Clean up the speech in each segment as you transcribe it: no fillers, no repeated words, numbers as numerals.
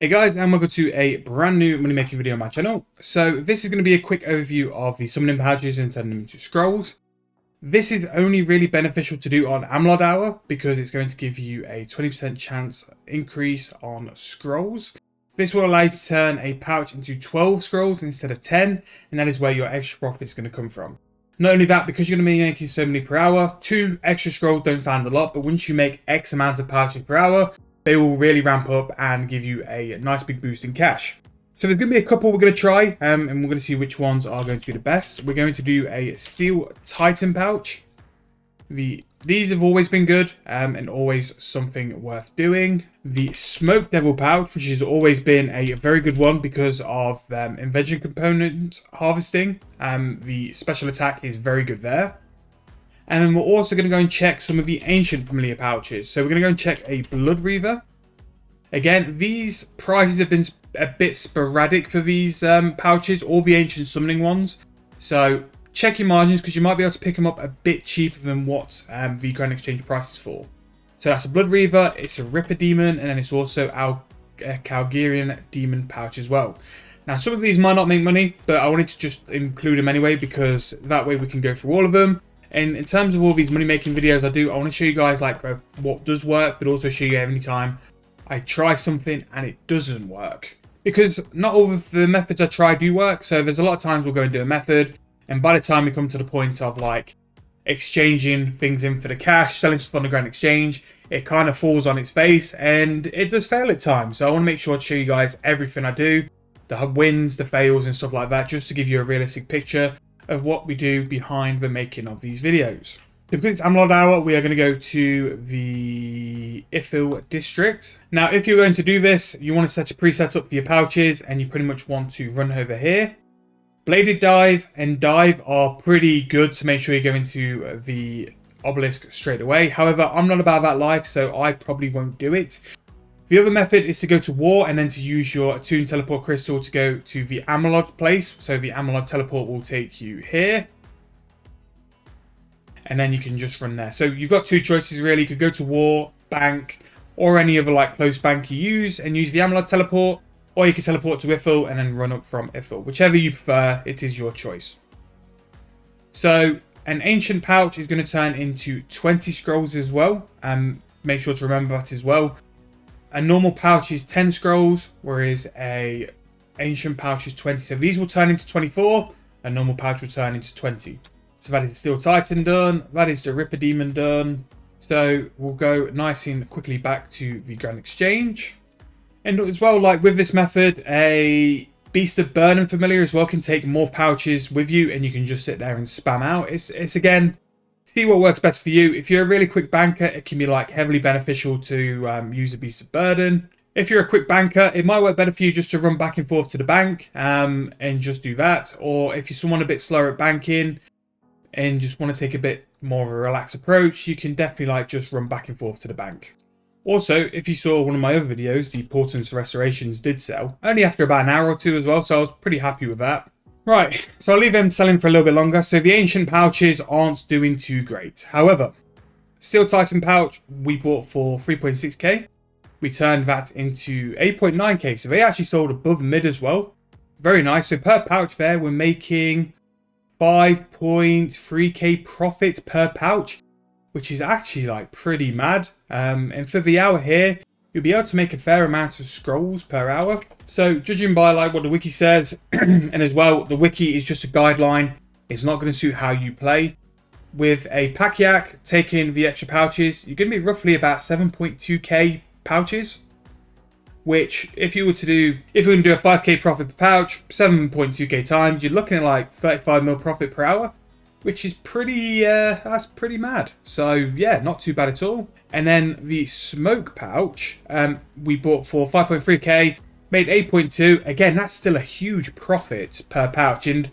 Hey guys, and welcome to a brand new money making video on my channel. So this is going to be a quick overview of the summoning pouches and turning them into scrolls. This is only really beneficial to do on Amalodd hour because it's going to give you a 20% chance increase on scrolls. This will allow you to turn a pouch into 12 scrolls instead of 10, and that is where your extra profit is going to come from. Not only that, because you're going to be making so many per hour, 2 extra scrolls don't sound a lot, but once you make X amount of pouches per hour, they will really ramp up and give you a nice big boost in cash. So there's going to be a couple we're going to try, and we're going to see which ones are going to be the best. We're going to do a Steel Titan pouch. These have always been good and always something worth doing. The Smoke Devil pouch, which has always been a very good one because of invention component harvesting. The special attack is very good there. And then we're also going to go and check some of the ancient familiar pouches. So we're going to go and check a Blood Reaver. Again, these prices have been a bit sporadic for these pouches, all the ancient summoning ones. So check your margins because you might be able to pick them up a bit cheaper than what the Grand Exchange price is for. So that's a Blood Reaver, it's a Ripper Demon, and then it's also a Calgarian Demon pouch as well. Now, some of these might not make money, but I wanted to just include them anyway because that way we can go through all of them. And in terms of all these money making videos I want to show you guys like what does work, but also show you every time I try something and it doesn't work. Because not all of the methods I try do work. So there's a lot of times we'll go and do a method, and by the time we come to the point of like exchanging things in for the cash, selling stuff on the Grand Exchange, it kind of falls on its face and it does fail at times. So I want to make sure to show you guys everything I do, the wins, the fails and stuff like that, just to give you a realistic picture of what we do behind the making of these videos. So because it's Amalodd hour, we are going to go to the Ifil district. Now, if you're going to do this, you want to set a preset up for your pouches, and you pretty much want to run over here. Bladed Dive and Dive are pretty good to make sure you go into the obelisk straight away. However, I'm not about that life, so I probably won't do it. The other method is to go to war and then to use your Attune Teleport Crystal to go to the Amalodd place. So the Amalodd Teleport will take you here. And then you can just run there. So you've got two choices really. You could go to war, bank, or any other like close bank you use and use the Amalodd Teleport. Or you can teleport to Ifil and then run up from Ifil. Whichever you prefer, it is your choice. So an ancient pouch is going to turn into 20 scrolls as well. Make sure to remember that as well. A normal pouch is 10 scrolls, whereas a ancient pouch is 20. So these will turn into 24, a normal pouch will turn into 20. So that is the Steel Titan done, that is the Ripper Demon done. So we'll go nice and quickly back to the Grand Exchange. And as well, like with this method, a Beast of Burden familiar as well can take more pouches with you, and you can just sit there and spam out. It's again, see what works best for you. If you're a really quick banker, it can be like heavily beneficial to use a Beast of Burden. If you're a quick banker, it might work better for you just to run back and forth to the bank and just do that. Or if you're someone a bit slower at banking and just want to take a bit more of a relaxed approach, you can definitely like just run back and forth to the bank. Also, if you saw one of my other videos, the Portents Restorations did sell, only after about an hour or two as well, so I was pretty happy with that. Right, so I'll leave them selling for a little bit longer. So the ancient pouches aren't doing too great. However, Steel Titan pouch we bought for 3.6k. We turned that into 8.9k. So they actually sold above mid as well. Very nice. So per pouch there, we're making 5.3k profit per pouch, which is actually like pretty mad. And for the hour here, you'll be able to make a fair amount of scrolls per hour. So judging by like what the wiki says, and as well, the wiki is just a guideline. It's not going to suit how you play. With a pack yak taking the extra pouches, you're going to be roughly about 7.2k pouches. Which, if you were to do, if you're going to do a 5k profit per pouch, 7.2k times, you're looking at like 35 mil profit per hour, which is pretty, that's pretty mad. So yeah, not too bad at all. And then the Smoke pouch, we bought for 5.3k, made 8.2. Again, that's still a huge profit per pouch. And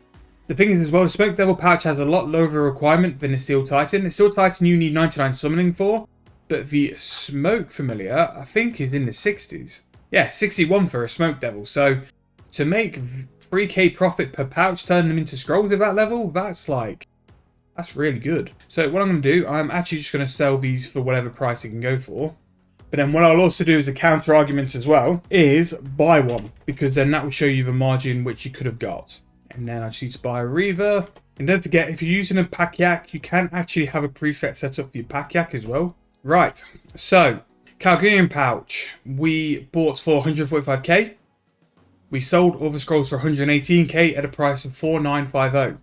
the thing is as well, the Smoke Devil pouch has a lot lower requirement than the Steel Titan. The Steel Titan you need 99 summoning for, but the Smoke Familiar, I think, is in the 60s. Yeah, 61 for a Smoke Devil. So to make 3k profit per pouch, turn them into scrolls at that level, that's really good. So what I'm going to do, I'm actually just going to sell these for whatever price it can go for. But then what I'll also do as a counter argument as well is buy one, because then that will show you the margin which you could have got. And then I just need to buy a Reaver. And don't forget, if you're using a pack yak, you can actually have a preset set up for your pack yak as well. Right, so Calgarian pouch, we bought for 145k. We sold all the scrolls for 118k at a price of 4950.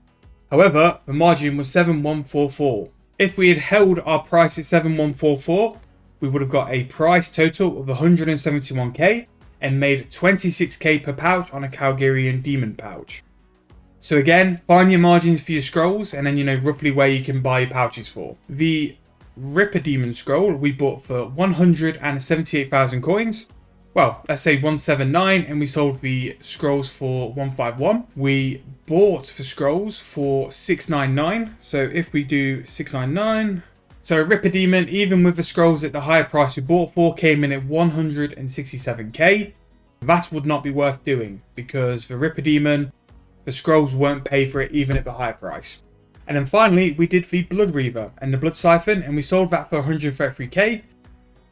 However, the margin was 7144. If we had held our price at 7144, we would have got a price total of 171k and made 26k per pouch on a Calgarian demon pouch. So again, find your margins for your scrolls and then you know roughly where you can buy your pouches for. The Ripper Demon scroll we bought for 178,000 coins. Well, let's say 179, and we sold the scrolls for 151. We bought the scrolls for 699. So if we do 699, so Ripper Demon, even with the scrolls at the higher price we bought for, came in at 167k. That would not be worth doing because the Ripper Demon, the scrolls won't pay for it even at the higher price. And then finally, we did the Blood Reaver and the Blood Siphon, and we sold that for 133k.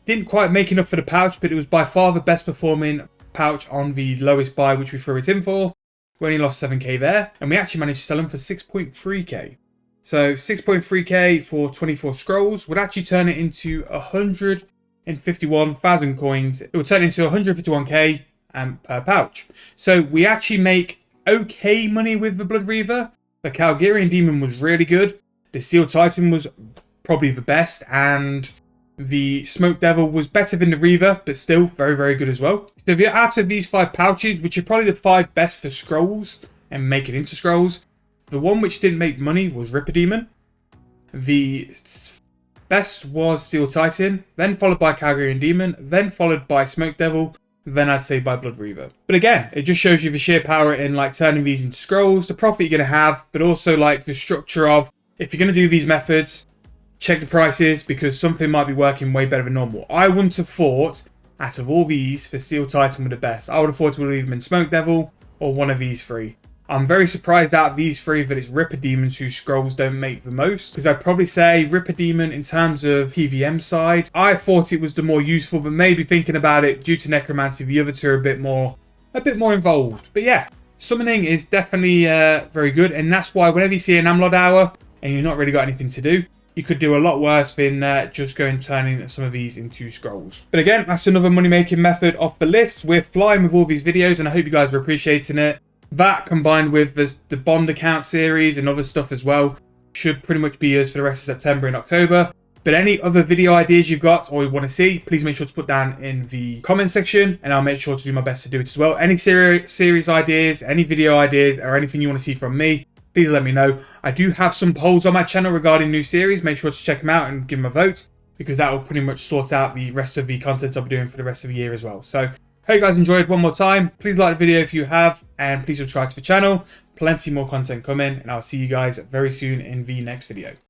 Didn't quite make enough for the pouch, but it was by far the best performing pouch on the lowest buy, which we threw it in for. We only lost 7k there, and we actually managed to sell them for 6.3k. So 6.3k for 24 scrolls would actually turn it into 151,000 coins. It would turn into 151k per pouch. So we actually make okay money with the Blood Reaver. The Calgarian Demon was really good. The Steel Titan was probably the best, and the Smoke Devil was better than the Reaver, but still very, very good as well. So if you're out of these 5 pouches, which are probably the 5 best for scrolls and make it into scrolls, the one which didn't make money was Ripper Demon. The best was Steel Titan, then followed by Calgarian Demon, then followed by Smoke Devil, then I'd say by Blood Reaver. But again, it just shows you the sheer power in like turning these into scrolls, the profit you're going to have, but also like the structure of, if you're going to do these methods, check the prices because something might be working way better than normal. I wouldn't have thought, out of all these, for Steel Titan were the best. I would have thought it would have either been Smoke Devil or one of these 3. I'm very surprised out of these 3 that it's Ripper Demons whose scrolls don't make the most. Because I'd probably say Ripper Demon in terms of PVM side, I thought it was the more useful, but maybe thinking about it, due to Necromancy, the other 2 are a bit more involved. But yeah, summoning is definitely very good, and that's why whenever you see an Amalodd hour and you've not really got anything to do, you could do a lot worse than just going and turning some of these into scrolls. But again, that's another money-making method off the list. We're flying with all these videos, and I hope you guys are appreciating it. That combined with the Bond account series and other stuff as well should pretty much be us for the rest of September and October. But any other video ideas you've got or you want to see, please make sure to put down in the comment section, and I'll make sure to do my best to do it as well. Any series ideas, any video ideas, or anything you want to see from me, please let me know. I do have some polls on my channel regarding new series. Make sure to check them out and give them a vote, because that will pretty much sort out the rest of the content I'll be doing for the rest of the year as well. So hope you guys enjoyed. One more time, please like the video if you have, and please subscribe to the channel. Plenty more content coming, and I'll see you guys very soon in the next video.